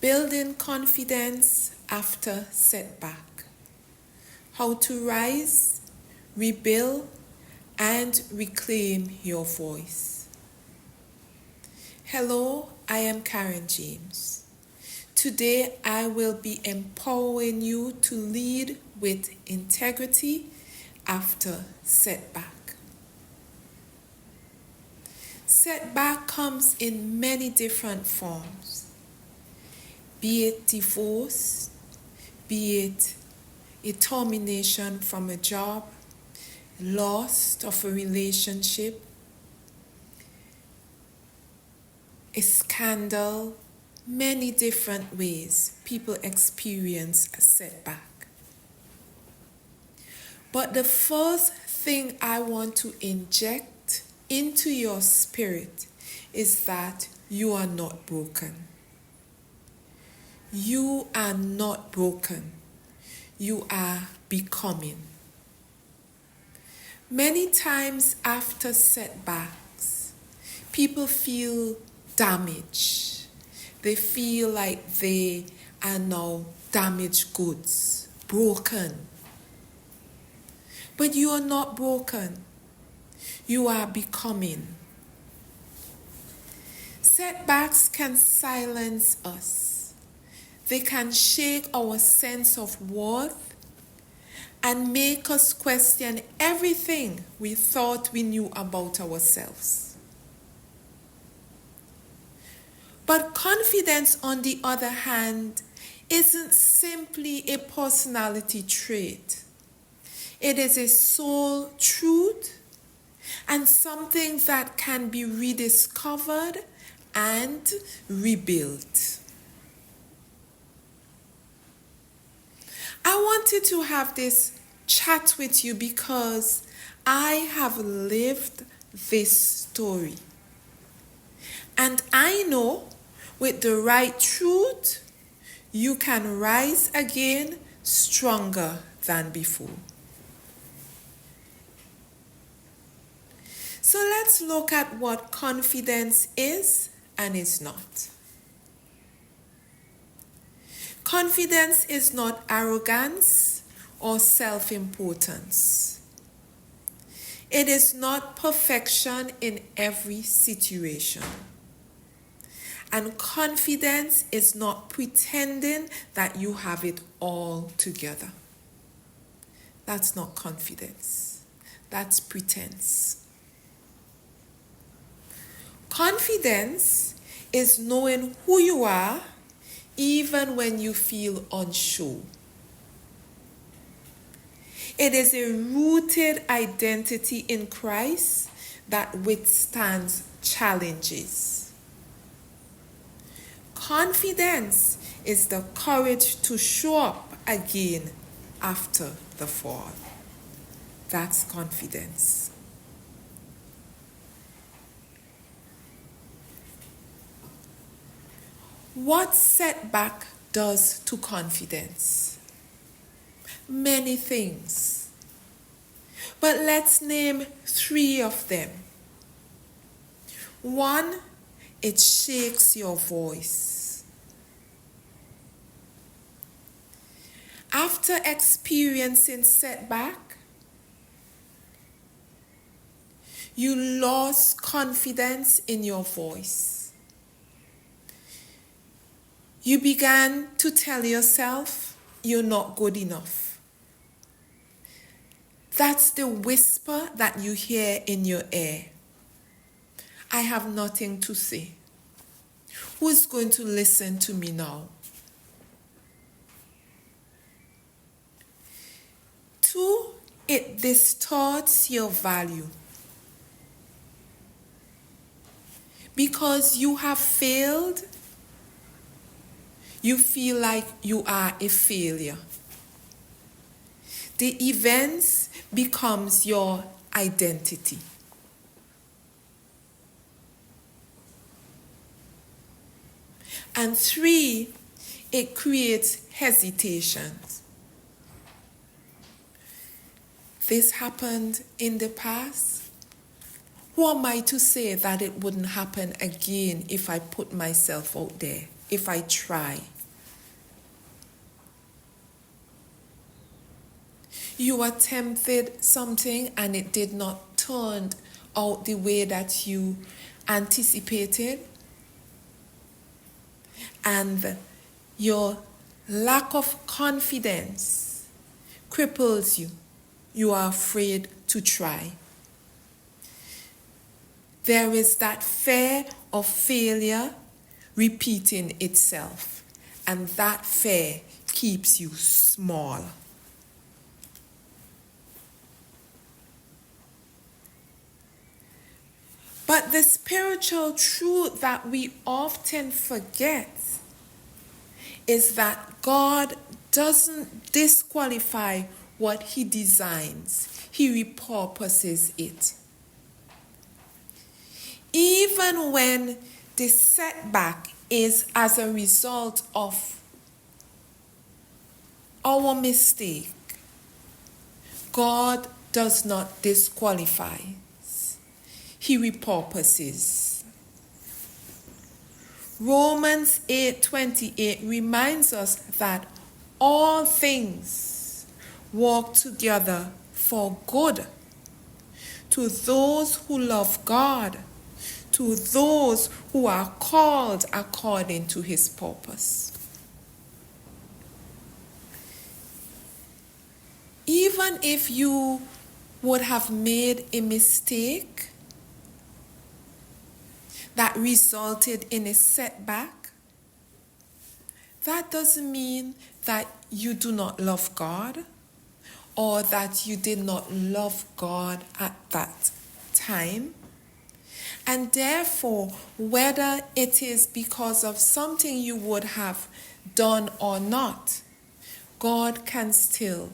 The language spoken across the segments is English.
Building confidence after setback. How to rise, rebuild, and reclaim your voice. Hello, I am Karen James. Today I will be empowering you to lead with integrity after setback. Setback comes in many different forms. Be it divorce, be it a termination from a job, loss of a relationship, a scandal, many different ways people experience a setback. But the first thing I want to inject into your spirit is that you are not broken. You are not broken. You are becoming. Many times after setbacks, people feel damaged. They feel like they are now damaged goods, broken. But you are not broken. You are becoming. Setbacks can silence us. They can shake our sense of worth and make us question everything we thought we knew about ourselves. But confidence, on the other hand, isn't simply a personality trait. It is a soul truth and something that can be rediscovered and rebuilt. I wanted to have this chat with you because I have lived this story. And I know with the right truth, you can rise again stronger than before. So let's look at what confidence is and is not. Confidence is not arrogance or self-importance. It is not perfection in every situation. And confidence is not pretending that you have it all together. That's not confidence. That's pretense. Confidence is knowing who you are even when you feel unsure. It is a rooted identity in Christ that withstands challenges. Confidence is the courage to show up again after the fall. That's confidence. What setback does to confidence? Many things. But let's name 3 of them. 1, it shakes your voice. After experiencing setback, you lost confidence in your voice. You began to tell yourself you're not good enough. That's the whisper that you hear in your ear. I have nothing to say. Who's going to listen to me now? 2, it distorts your value. Because you have failed, you feel like you are a failure. The events becomes your identity. And 3, it creates hesitation. This happened in the past. Who am I to say that it wouldn't happen again if I put myself out there? if I try. You attempted something and it did not turn out the way that you anticipated, and your lack of confidence cripples you. You are afraid to try. There is that fear of failure repeating itself, and that fear keeps you small. But the spiritual truth that we often forget is that God doesn't disqualify what He designs. He repurposes it. Even when the setback is as a result of our mistake, God does not disqualify. He repurposes. Romans 8:28 reminds us that all things work together for good to those who love God, to those who are called according to His purpose. Even if you would have made a mistake that resulted in a setback, that doesn't mean that you do not love God or that you did not love God at that time. And therefore, whether it is because of something you would have done or not, God can still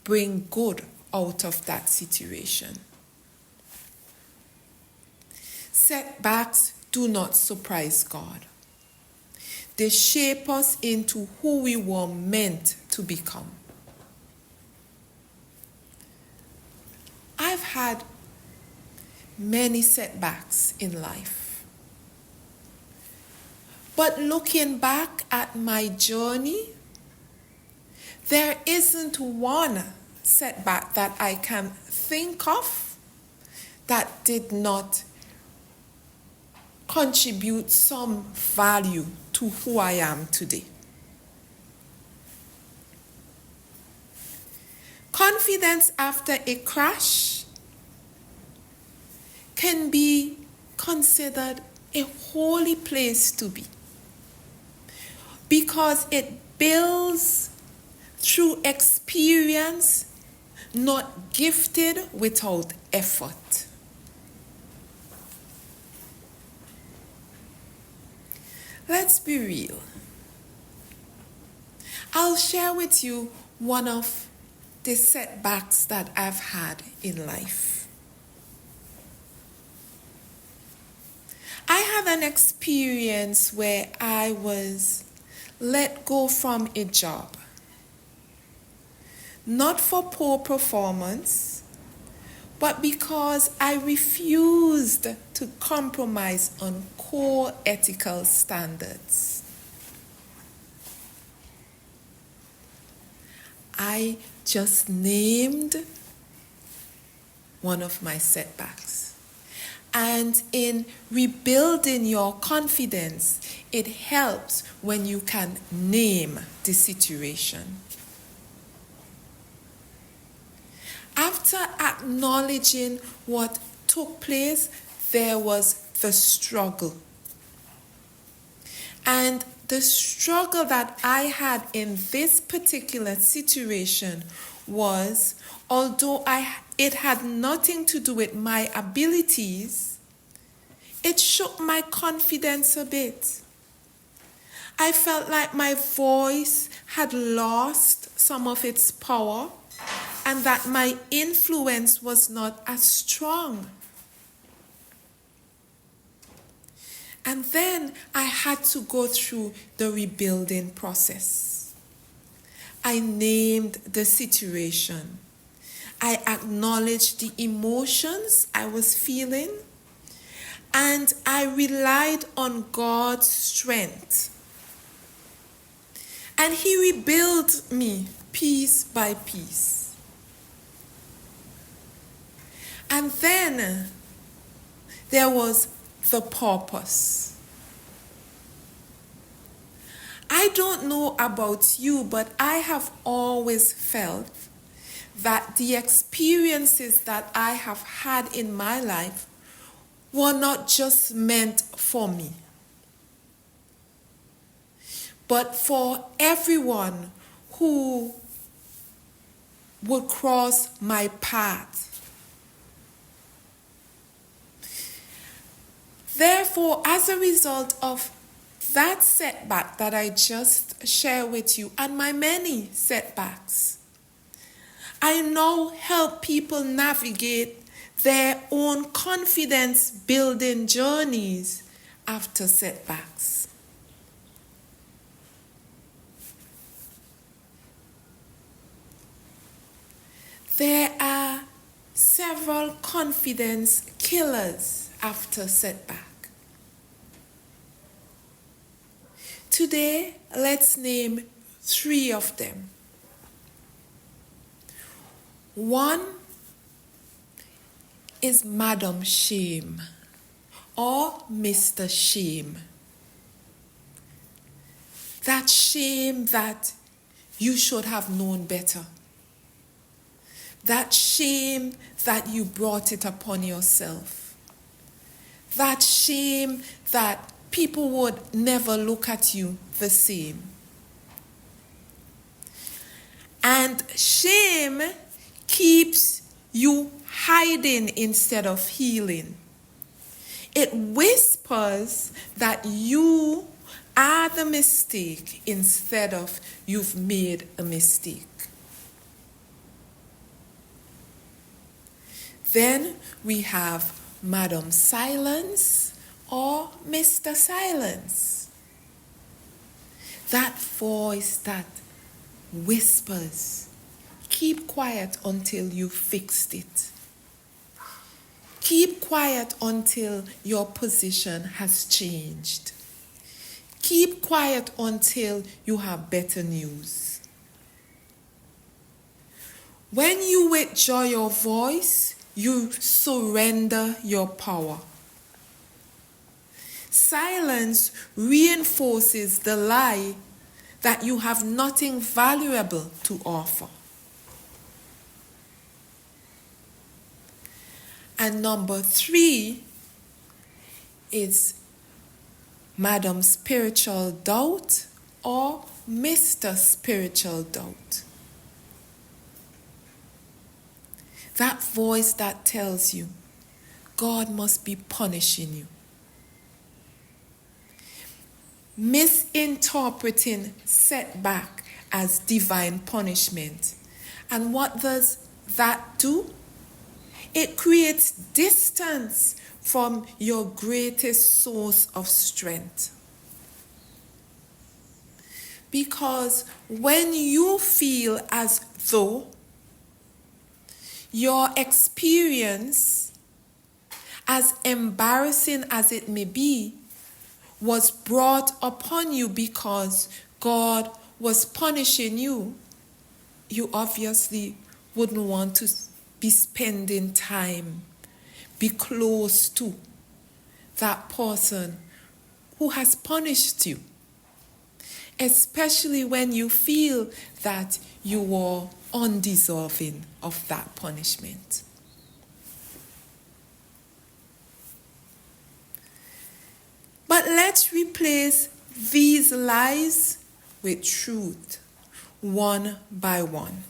bring good out of that situation. Setbacks do not surprise God. They shape us into who we were meant to become. I've had many setbacks in life. But looking back at my journey, there isn't one setback that I can think of that did not contribute some value to who I am today. Confidence after a crash can be considered a holy place to be, because it builds through experience, not gifted without effort. Let's be real. I'll share with you one of the setbacks that I've had in life. I had an experience where I was let go from a job, not for poor performance, but because I refused to compromise on core ethical standards. I just named one of my setbacks. And in rebuilding your confidence, it helps when you can name the situation. After acknowledging what took place, there was the struggle. And the struggle that I had in this particular situation was, although it had nothing to do with my abilities, it shook my confidence a bit. I felt like my voice had lost some of its power, and that my influence was not as strong. And then I had to go through the rebuilding process. I named the situation. I acknowledged the emotions I was feeling. and I relied on God's strength. And He rebuilt me piece by piece. And then there was the purpose. I don't know about you, but I have always felt that the experiences that I have had in my life were not just meant for me, but for everyone who would cross my path. Therefore, as a result of that setback that I just shared with you, and my many setbacks, I now help people navigate their own confidence building journeys after setbacks. There are several confidence killers after setback. Today, let's name 3 of them. 1 is Madam Shame or Mr. Shame. That shame that you should have known better. That shame that you brought it upon yourself. That shame that people would never look at you the same. And shame keeps you hiding instead of healing. It whispers that you are the mistake instead of you've made a mistake. Then we have Madam Silence or Mr. Silence. That voice that whispers, keep quiet until you fixed it. Keep quiet until your position has changed. Keep quiet until you have better news. When you withdraw your voice, you surrender your power. Silence reinforces the lie that you have nothing valuable to offer. And number 3 is Madam Spiritual Doubt or Mr. Spiritual Doubt. That voice that tells you God must be punishing you. Misinterpreting setback as divine punishment. And what does that do? It creates distance from your greatest source of strength. Because when you feel as though your experience, as embarrassing as it may be, was brought upon you because God was punishing you, you obviously wouldn't want to be spending time, be close to that person who has punished you. Especially when you feel that you were undeserving of that punishment. But let's replace these lies with truth, one by one.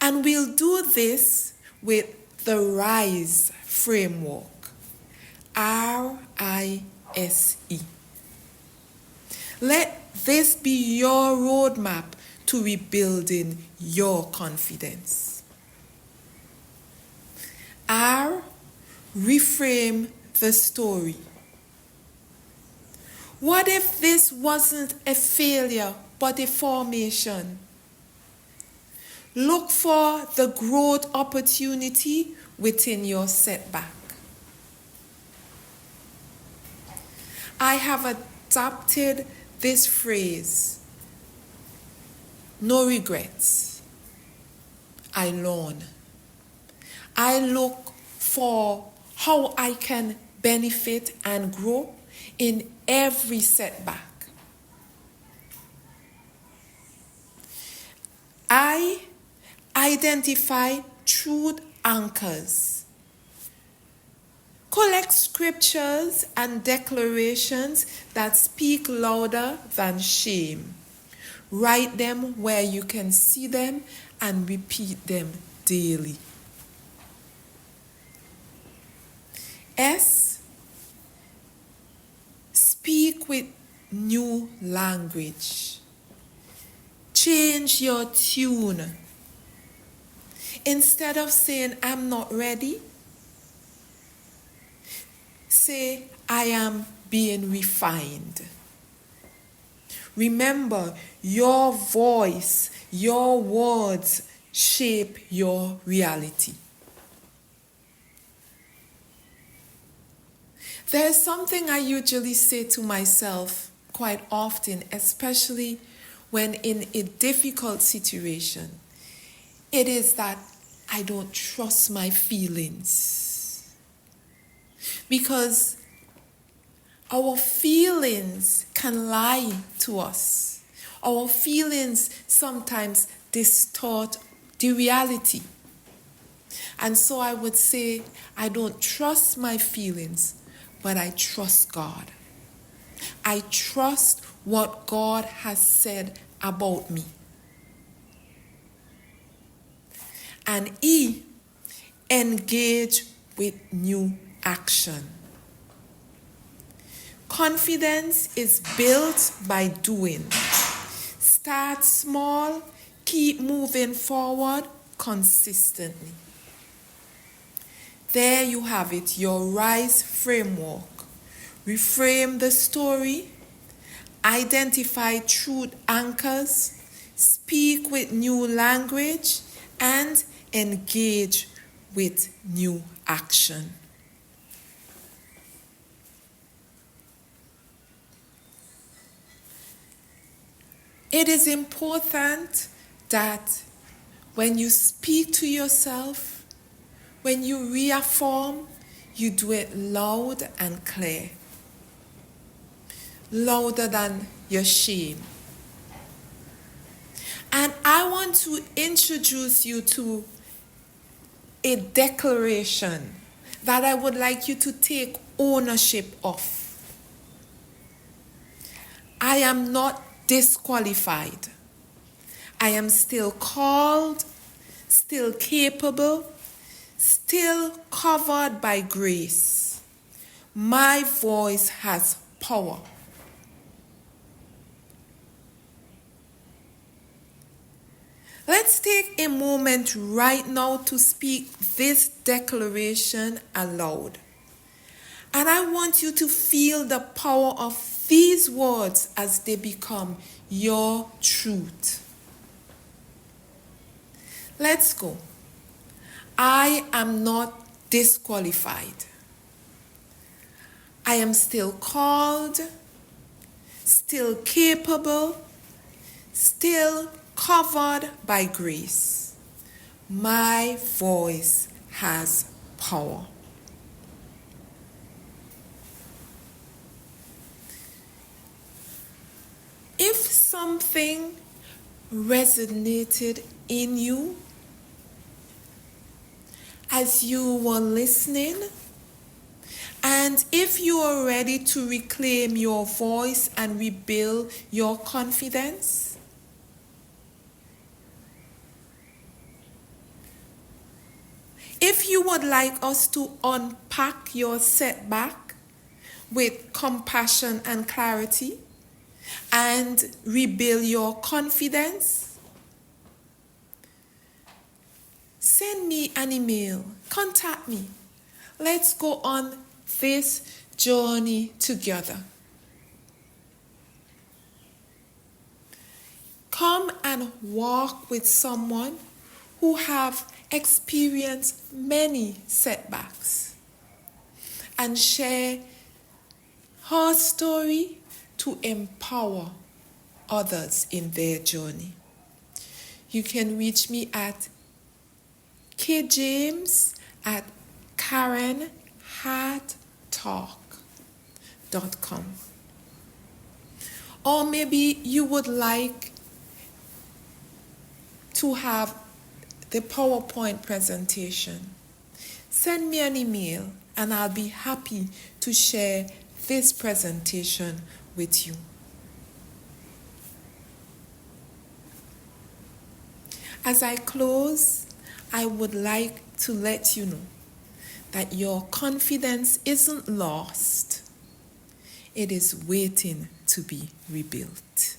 And we'll do this with the RISE framework. RISE. Let this be your roadmap to rebuilding your confidence. R, reframe the story. What if this wasn't a failure but a formation? Look for the growth opportunity within your setback. I have adopted this phrase, no regrets. I learn. I look for how I can benefit and grow in every setback. I identify truth anchors. Collect scriptures and declarations that speak louder than shame. Write them where you can see them and repeat them daily. S, speak with new language. Change your tune. Instead of saying, I'm not ready, say, I am being refined. Remember, your voice, your words shape your reality. There's something I usually say to myself quite often, especially when in a difficult situation. It is that I don't trust my feelings. Because our feelings can lie to us. Our feelings sometimes distort the reality. And so I would say, I don't trust my feelings, but I trust God. I trust what God has said about me. And E, engage with new action. Confidence is built by doing. Start small, keep moving forward consistently. There you have it, your RISE framework. Reframe the story, identify truth anchors, speak with new language, and engage with new action. It is important that when you speak to yourself, when you reaffirm, you do it loud and clear. Louder than your shame. And I want to introduce you to a declaration that I would like you to take ownership of. I am not disqualified. I am still called, still capable, still covered by grace. My voice has power. Let's take a moment right now to speak this declaration aloud. And I want you to feel the power of these words as they become your truth. Let's go. I am not disqualified. I am still called, still capable, still covered by grace. My voice has power. If something resonated in you as you were listening, and if you are ready to reclaim your voice and rebuild your confidence, if you would like us to unpack your setback with compassion and clarity and rebuild your confidence, send me an email, contact me. Let's go on this journey together. Come and walk with someone who have experienced many setbacks and share her story to empower others in their journey. You can reach me at kjames@karenharttalk.com. Or maybe you would like to have the PowerPoint presentation. Send me an email and I'll be happy to share this presentation with you. As I close, I would like to let you know that your confidence isn't lost. It is waiting to be rebuilt.